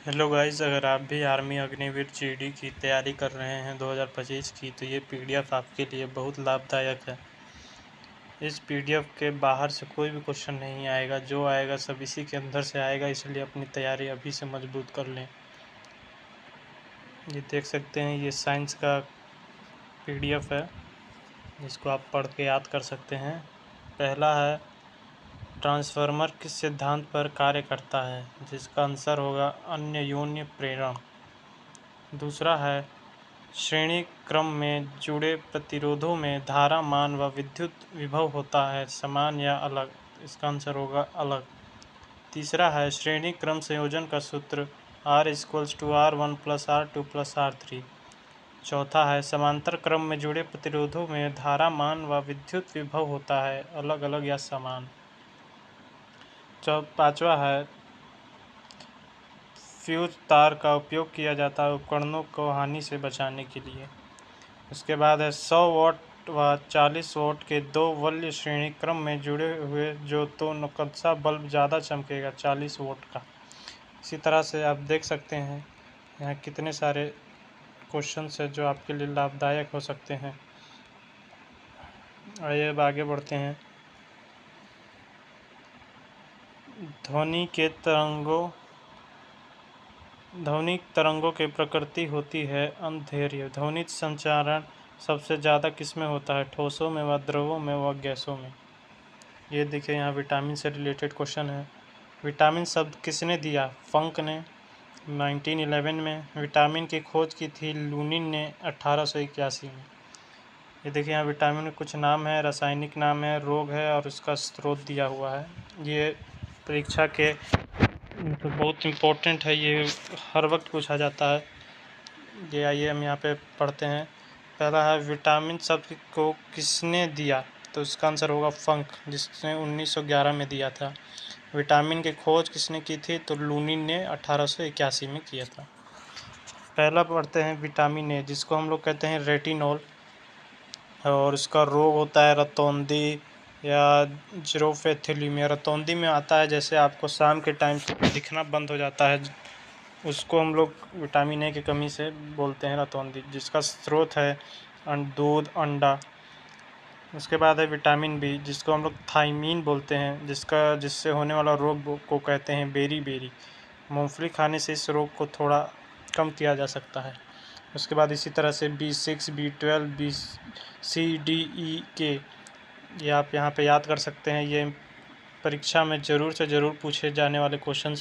Hello guys, अगर आप भी आर्मी अग्निवीर जीडी की तैयारी कर रहे हैं 2025 की, तो ये पीडीएफ आपके लिए बहुत लाभदायक है। इस पीडीएफ के बाहर से कोई भी क्वेश्चन नहीं आएगा, जो आएगा सब इसी के अंदर से आएगा, इसलिए अपनी तैयारी अभी से मजबूत कर लें। ये देख सकते हैं, ये साइंस का पीडीएफ है, जिसको आप पढ़ के याद कर सकते हैं। पहला है, ट्रांसफार्मर किस सिद्धांत पर कार्य करता है, जिसका आंसर होगा अन्योन्य प्रेरण। दूसरा है, श्रेणी क्रम में जुड़े प्रतिरोधों में धारा मान व विद्युत विभव होता है समान या अलग, इसका आंसर होगा अलग। तीसरा है, श्रेणी क्रम संयोजन का सूत्र R=R1+R2+R3। चौथा है, समांतर क्रम में जुड़े प्रतिरोधों में धारा मान व विद्युत विभव होता है अलग अलग या समान। पांचवा है, फ्यूज तार का उपयोग किया जाता है उपकरणों को हानि से बचाने के लिए। उसके बाद है, 100 वाट व 40 वाट के दो वोल्ट श्रेणी क्रम में जुड़े हुए जो तो कौन सा बल्ब ज़्यादा चमकेगा, 40 वाट का। इसी तरह से आप देख सकते हैं यहाँ कितने सारे क्वेश्चंस हैं जो आपके लिए लाभदायक हो सकते हैं। आइए अब आगे बढ़ते हैं। ध्वनिक तरंगों की प्रकृति होती है अंधेर्य। ध्वनित संचारण सबसे ज़्यादा किसमें होता है, ठोसों में व द्रवों में व गैसों में। ये देखिए, यहाँ विटामिन से रिलेटेड क्वेश्चन है। विटामिन शब्द किसने दिया, फंक ने 1911 में। विटामिन की खोज की थी लूनिन ने 1881 में। ये देखिए, यहाँ विटामिन के कुछ नाम है, रासायनिक नाम है, रोग है और उसका स्रोत दिया हुआ है। ये परीक्षा के तो बहुत इम्पोर्टेंट है, ये हर वक्त पूछा जाता है। ये आइए हम यहाँ पे पढ़ते हैं। पहला है, विटामिन शब्द को किसने दिया, तो इसका आंसर होगा फंक, जिसने 1911 में दिया था। विटामिन की खोज किसने की थी, तो लूनिन ने 1881 में किया था। पहला पढ़ते हैं, विटामिन ए, जिसको हम लोग कहते हैं रेटिनॉल, और इसका रोग होता है रतौंधी या जीरोफेथिलीमिया। रतौंधी में आता है जैसे आपको शाम के टाइम दिखना बंद हो जाता है, उसको हम लोग विटामिन ए की कमी से बोलते हैं रतौंधी, जिसका स्रोत है दूध, अंडा। उसके बाद है विटामिन बी, जिसको हम लोग थायमीन बोलते हैं, जिससे होने वाला रोग को कहते हैं बेरी बेरी। मूंगफली खाने से इस रोग को थोड़ा कम किया जा सकता है। उसके बाद इसी तरह से B6, B12, C, D, E, K, ये आप यहाँ पे याद कर सकते हैं। ये परीक्षा में ज़रूर से ज़रूर पूछे जाने वाले क्वेश्चन